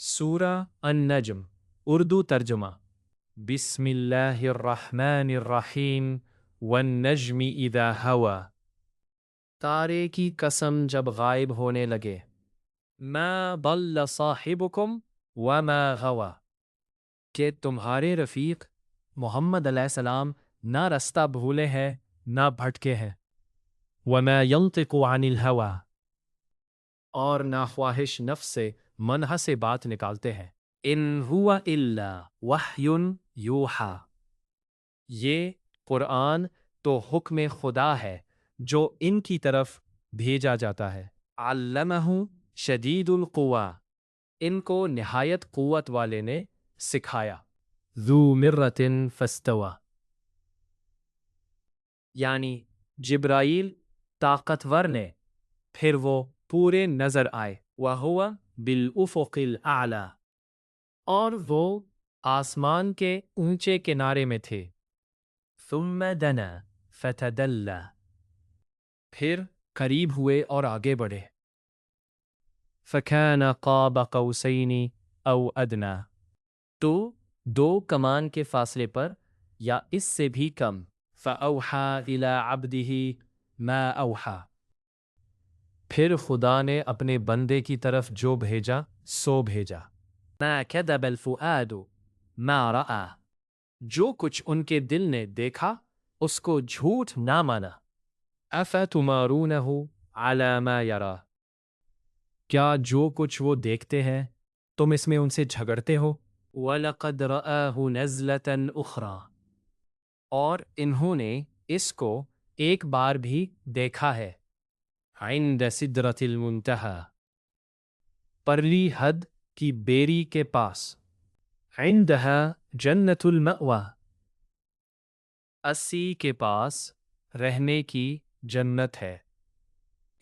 سورہ النجم اردو ترجمہ بسم اللہ الرحمن الرحیم والنجم اذا ہوا تارے کی قسم جب غائب ہونے لگے ما ضل صاحبکم وما غوا کہ تمہارے رفیق محمد علیہ السلام نہ رستہ بھولے ہیں نہ بھٹکے ہیں وما ينطق عن الهوى اور نہ خواہش نفس سے منحہ سے بات نکالتے ہیں ان ہوا الا وحی یوحا یہ قرآن تو حکم خدا ہے جو ان کی طرف بھیجا جاتا ہے علمہ شدید القوا ان کو نہایت قوت والے نے سکھایا ذو مرۃ فاستوی یعنی جبرائیل طاقتور نے پھر وہ پورے نظر آئے وَهُوَ بِالْأُفُقِ الْأَعْلَى اور وہ آسمان کے اونچے کنارے میں تھے ثُمَّ دَنَا فَتَدَلَّى پھر قریب ہوئے اور آگے بڑھے فَكَانَ قَابَ قَوْسَيْنِ أَوْ أَدْنَى تو دو کمان کے فاصلے پر یا اس سے بھی کم فَأَوْحَى إِلَىٰ عَبْدِهِ مَا أَوْحَى پھر خدا نے اپنے بندے کی طرف جو بھیجا سو بھیجا ما كذب الفؤاد ما رأى جو کچھ ان کے دل نے دیکھا اس کو جھوٹ نہ مانا افتمارونه على ما يرى کیا جو کچھ وہ دیکھتے ہیں تم اس میں ان سے جھگڑتے ہو وَلَقَدْ رَآهُ نَزْلَةً أُخْرَى اور انہوں نے اس کو ایک بار بھی دیکھا ہے عند سدرۃ المنتہی پرلی حد کی بیری کے پاس عندہا جنت المأوی اسی کے پاس رہنے کی جنت ہے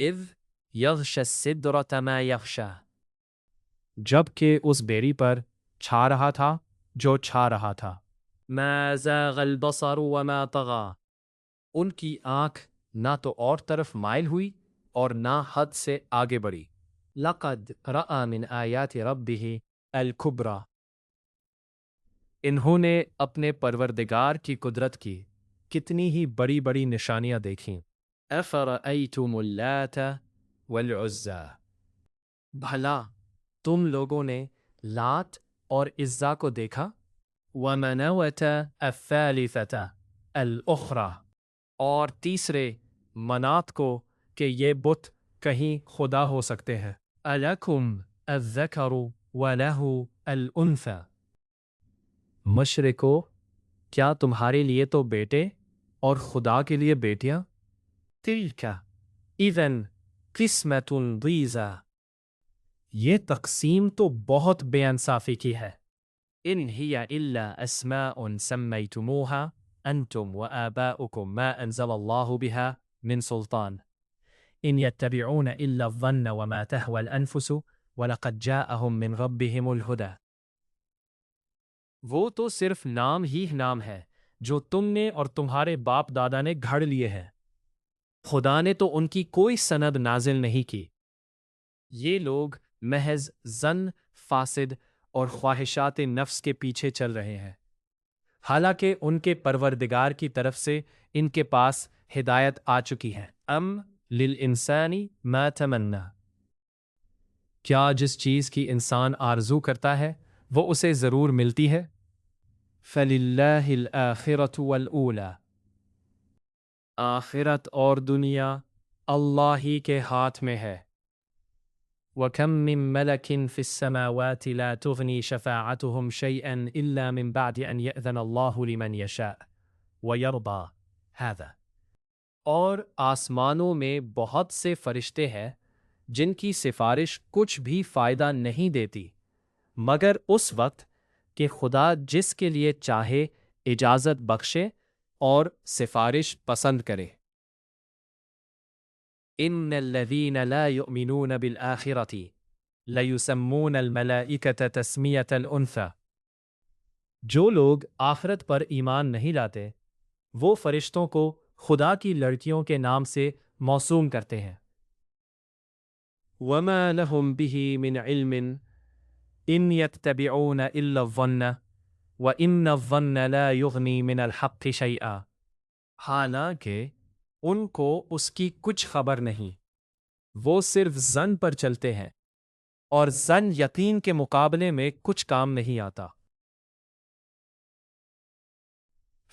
اذ یغشی السدرۃ ما یغشی جب کہ اس بیری پر چھا رہا تھا جو چھا رہا تھا ما زاغ البصر وما طغی ان کی آنکھ نہ تو اور طرف مائل ہوئی اور نہ حد سے آگے بڑھی لقد رأى من آیات ربہ الکبریٰ انہوں نے اپنے پروردگار کی قدرت کی کتنی ہی بڑی بڑی نشانیاں دیکھیں افرأیتم اللات والعزی بھلا تم لوگوں نے لات اور عزیٰ کو دیکھا ومنوۃ الثالثۃ الاخری اور تیسرے منات کو کہ یہ بت کہیں خدا ہو سکتے ہیں الکم الذکر ولہ الانثی مشرکو کیا تمہارے لیے تو بیٹے اور خدا کے لیے بیٹیاں تلک اذن قسمۃ ضیزی یہ تقسیم تو بہت بے انصافی کی ہے ان ہی الا اسماء سمیتموها انتم وآباؤکم ما انزل اللہ بها من سلطان ان یتبعون الا الظن وما تهوى الانفس ولقد جاءهم من ربهم الهدى وہ تو صرف نام ہی نام ہے جو تم نے اور تمہارے باپ دادا نے گھڑ لیے ہیں خدا نے تو ان کی کوئی سند نازل نہیں کی یہ لوگ محض ظن فاسد اور خواہشات نفس کے پیچھے چل رہے ہیں حالانکہ ان کے پروردگار کی طرف سے ان کے پاس ہدایت آ چکی ہے ام للانسان ما تمنی کیا جس چیز کی انسان آرزو کرتا ہے وہ اسے ضرور ملتی ہے فللہ الآخرۃ والأولی آخرت اور دنیا اللہ ہی کے ہاتھ میں ہے وَكَم مِّن مَلَكٍ فِي السَّمَاوَاتِ لَا تُغْنِي شَفَاعَتُهُمْ شَيْئًا إِلَّا مِن بَعْدِ أَن يَأْذَنَ اللَّهُ لِمَن يَشَاءُ وَيَرْضَىٰ هَذَا اور آسمانوں میں بہت سے فرشتے ہیں جن کی سفارش کچھ بھی فائدہ نہیں دیتی مگر اس وقت کہ خدا جس کے لیے چاہے اجازت بخشے اور سفارش پسند کرے ان الذین لا یؤمنون بالآخرۃ لیسمون الملائکۃ تسمیۃ الانثی جو لوگ آخرت پر ایمان نہیں لاتے وہ فرشتوں کو خدا کی لڑکیوں کے نام سے موسوم کرتے ہیں وما لهم به من علم إن يتبعون إلا الظن وإن الظن لا يغني من الحق شيئا. حالانکہ ان کو اس کی کچھ خبر نہیں، وہ صرف ظن پر چلتے ہیں، اور ظن یقین کے مقابلے میں کچھ کام نہیں آتا۔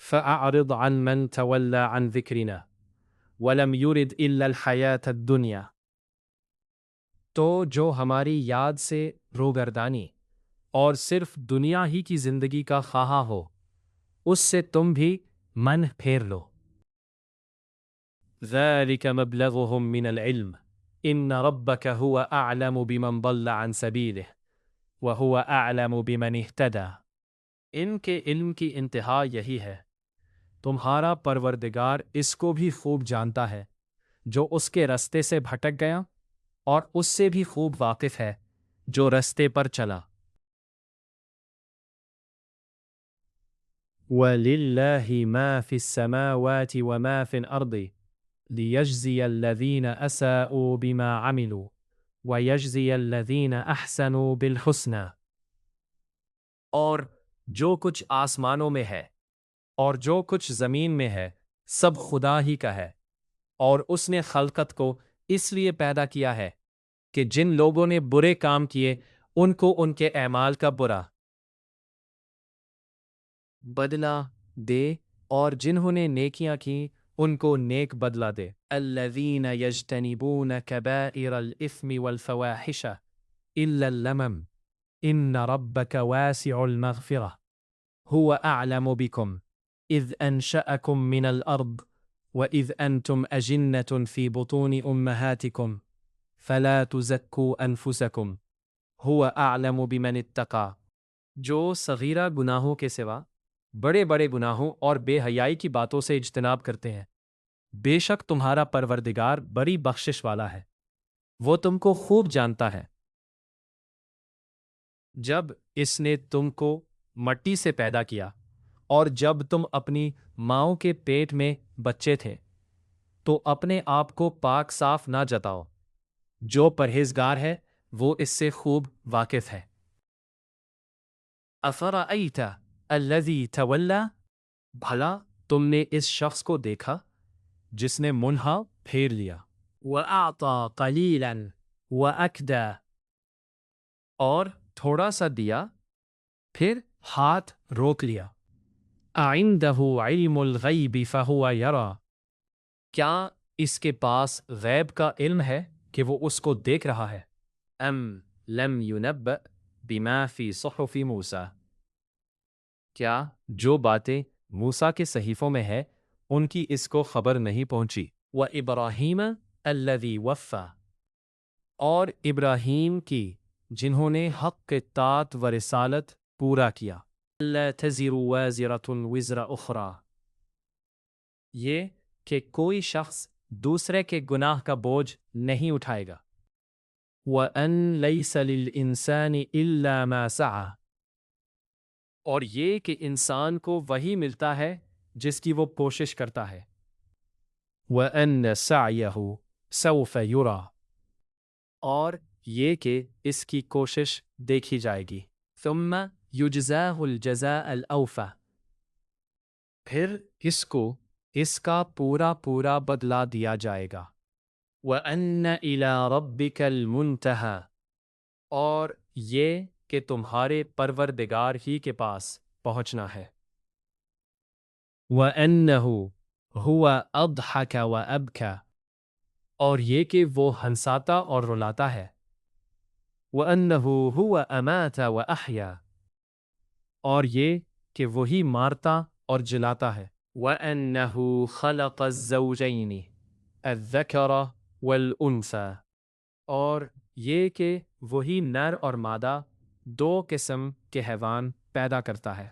فَأَعْرِضْ عَنْ مَنْ تَوَلَّى عَنْ ذِكْرِنَا وَلَمْ يُرِدْ إِلَّا الْحَيَاةَ الدُّنْيَا۔ تو جو ہماری یاد سے روگردانی اور صرف دنیا ہی کی زندگی کا خواہاں ہو، اس سے تم بھی من پھیر لو۔ ذَلِكَ مَبْلَغُهُم مِّنَ الْعِلْمِ إِنَّ رَبَّكَ هُوَ أَعْلَمُ بِمَنْ ضَلَّ عَنْ سَبِيلِهِ وَهُوَ أَعْلَمُ بِمَنِ اهْتَدَى۔ ان کے علم کی انتہا یہی ہے، تمہارا پروردگار اس کو بھی خوب جانتا ہے جو اس کے رستے سے بھٹک گیا، اور اس سے بھی خوب واقف ہے جو رستے پر چلا۔ وَلِلَّهِ مَا فِي السَّمَاوَاتِ وَمَا فِي الْأَرْضِ لِيَجْزِيَ الَّذِينَ أَسَاءُوا بِمَا عَمِلُوا وَيَجْزِيَ الَّذِينَ أَحْسَنُوا بِالْحُسْنَى۔ اور جو کچھ آسمانوں میں ہے اور جو کچھ زمین میں ہے سب خدا ہی کا ہے، اور اس نے خلقت کو اس لیے پیدا کیا ہے کہ جن لوگوں نے برے کام کیے ان کو ان کے اعمال کا برا بدلہ دے، اور جنہوں نے نیکیاں کی ان کو نیک بدلہ دے۔ الذین یجتنبون کبائر الاثم والفواحش الا اللمم ان ربک واسع المغفرہ هو اعلم بکم اذ انشأکم من الارض واذ انتم اجنة في بطون امہاتکم فلا تزکوا انفسکم هو اعلم بمن اتقى۔ جو صغیرہ گناہوں کے سوا بڑے بڑے گناہوں اور بے حیائی کی باتوں سے اجتناب کرتے ہیں، بے شک تمہارا پروردگار بڑی بخشش والا ہے، وہ تم کو خوب جانتا ہے۔ جب اس نے تم کو مٹی سے پیدا کیا اور جب تم اپنی ماؤں کے پیٹ میں بچے تھے تو اپنے آپ کو پاک صاف نہ جتاؤ، جو پرہیزگار ہے وہ اس سے خوب واقف ہے۔ افرأیت الذی تولی، بھلا تم نے اس شخص کو دیکھا جس نے منہ پھیر لیا، وَأَعْطَى قَلِيلًا وَأَكْدَى، اور تھوڑا سا دیا پھر ہاتھ روک لیا۔ أَعِندَهُ عِلْمُ الْغَيْبِ فَهُوَ يَرَى، کیا اس کے پاس غیب کا علم ہے کہ وہ اس کو دیکھ رہا ہے؟ أَمْ لَمْ يُنَبَّأْ بِمَا فِي صُحُفِ مُوسَىٰ، کیا جو باتیں موسیٰ کے صحیفوں میں ہے ان کی اس کو خبر نہیں پہنچی؟ وَإِبْرَاهِيمَ الَّذِي وَفَّىٰ، اور ابراہیم کی جنہوں نے حق اطاعت و رسالت پورا کیا۔ أَلَّا تَزِرُ وَازِرَةٌ وِزْرَ أُخْرَىٰ، یہ کہ کوئی شخص دوسرے کے گناہ کا بوجھ نہیں اٹھائے گا۔ وَأَن لَيْسَ لِلْإِنسَانِ إِلَّا مَا سَعَىٰ، اور یہ کہ انسان کو وہی ملتا ہے جس کی وہ کوشش کرتا ہے۔ وَأَنَّ سَعْيَهُ سَوْفَ يُرَىٰ، اور یہ کہ اس کی کوشش دیکھی جائے گی۔ ثُمَّ يُجْزَاهُ الْجَزَاءَ الْأَوْفَىٰ، پھر اس کو اس کا پورا پورا بدلہ دیا جائے گا۔ وَأَنَّ إِلَىٰ رَبِّكَ الْمُنْتَهَىٰ، اور یہ کہ تمہارے پروردگار ہی کے پاس پہنچنا ہے۔ وَأَنَّهُ هُوَ أَضْحَكَ وَأَبْكَىٰ، اور یہ کہ وہ ہنساتا اور رلاتا ہے۔ وَأَنَّهُ هُوَ أَمَاتَ وَأَحْيَا، اور یہ کہ وہی مارتا اور جلاتا ہے۔ وَأَنَّهُ خَلَقَ الزَّوْجَيْنِ الذَّكَرَ وَالْأُنثَىٰ، اور یہ کہ وہی نر اور مادہ دو قسم کے حیوان پیدا کرتا ہے۔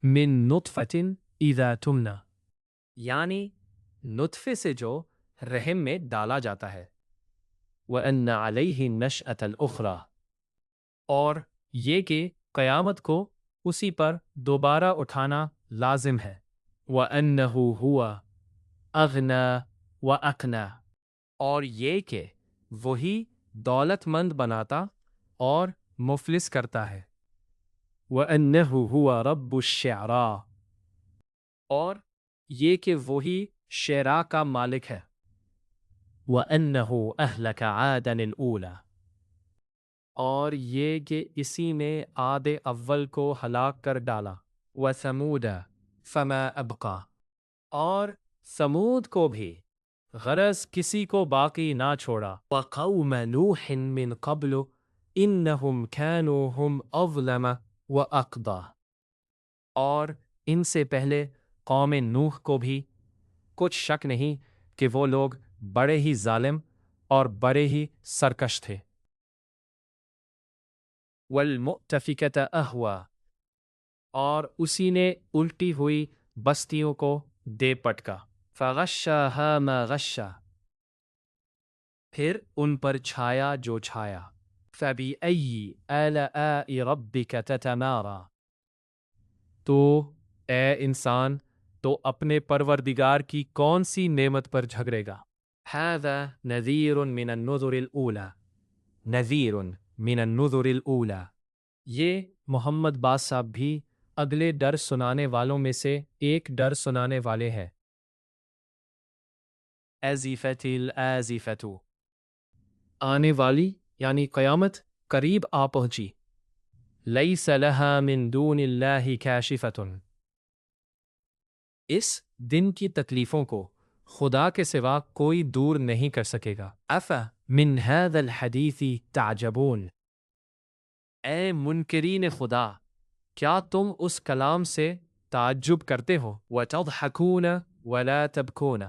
من نطفة اذا تمنى، یعنی نطفے سے جو رحم میں ڈالا جاتا ہے۔ وَأَنَّ عَلَيْهِ النَّشْأَةَ الْأُخْرَىٰ، اور یہ کہ قیامت کو اسی پر دوبارہ اٹھانا لازم ہے۔ وَأَنَّهُ هُوَ أَغْنَىٰ وَأَقْنَىٰ، اور یہ کہ وہی دولت مند بناتا اور مفلس کرتا ہے۔ وَأَنَّهُ هُوَ رَبُّ الشِّعْرَىٰ، اور یہ کہ وہی شعراء کا مالک ہے۔ وَأَنَّهُ أَهْلَكَ عَادًا الْأُولَىٰ، اور یہ کہ اسی نے عاد اول کو ہلاک کر ڈالا۔ وَثَمُودَ فَمَا أَبْقَىٰ، اور سمود کو بھی غرض کسی کو باقی نہ چھوڑا۔ وَقَوْمَ نُوحٍ مِّن قَبْلُ إِنَّهُمْ كَانُوا هُمْ أَظْلَمَ وَأَقْضَىٰ، اور ان سے پہلے قوم نوح کو بھی کچھ شک نہیں کہ وہ لوگ بڑے ہی ظالم اور بڑے ہی سرکش تھے۔ وَالْمُؤْتَفِكَةَ أَهْوَىٰ، اور اسی نے الٹی ہوئی بستیوں کو دے پٹکا۔ فَغَشَّاهَا مَا غَشَّىٰ، پھر ان پر چھایا جو چھایا۔ فَبِأَيِّ آلَاءِ رَبِّكَ تَتَمَارَىٰ، تو اے انسان تو اپنے پروردگار کی کون سی نعمت پر جھگڑے گا۔ هَذَا نَذِيرٌ مِّنَ النُّذُرِ الْأُولَىٰ، نَذِيرٌ مِّنَ النُّذُرِ الْأُولَىٰ، یہ محمد باز صاحب بھی اگلے ڈر سنانے والوں میں سے ایک ڈر سنانے والے ہیں۔ أَزِفَتِ الْآزِفَةُ، آنے والی یعنی قیامت قریب آ پہنچی۔ لَيْسَ لَهَا مِن دُونِ اللَّهِ كَاشِفَةٌ، اس دن کی تکلیفوں کو خدا کے سوا کوئی دور نہیں کر سکے گا۔ أَفَمِنْ هَذَا الْحَدِيثِ تَعْجَبُونَ، اے منکرین خدا، کیا تم اس کلام سے تعجب کرتے ہو؟ وَتَضْحَكُونَ وَلَا تَبْكُونَ،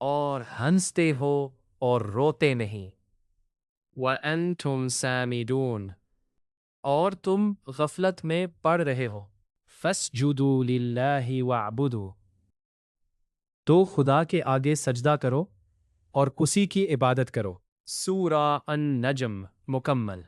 اور ہنستے ہو اور روتے نہیں۔ وَأَنْتُمْ سَامِدُونَ، اور تم غفلت میں پڑ رہے ہو۔ فَاسْجُدُوا لِلَّهِ وَاعْبُدُوا، تو خدا کے آگے سجدہ کرو اور اسی کی عبادت کرو۔ سورہ النجم مکمل۔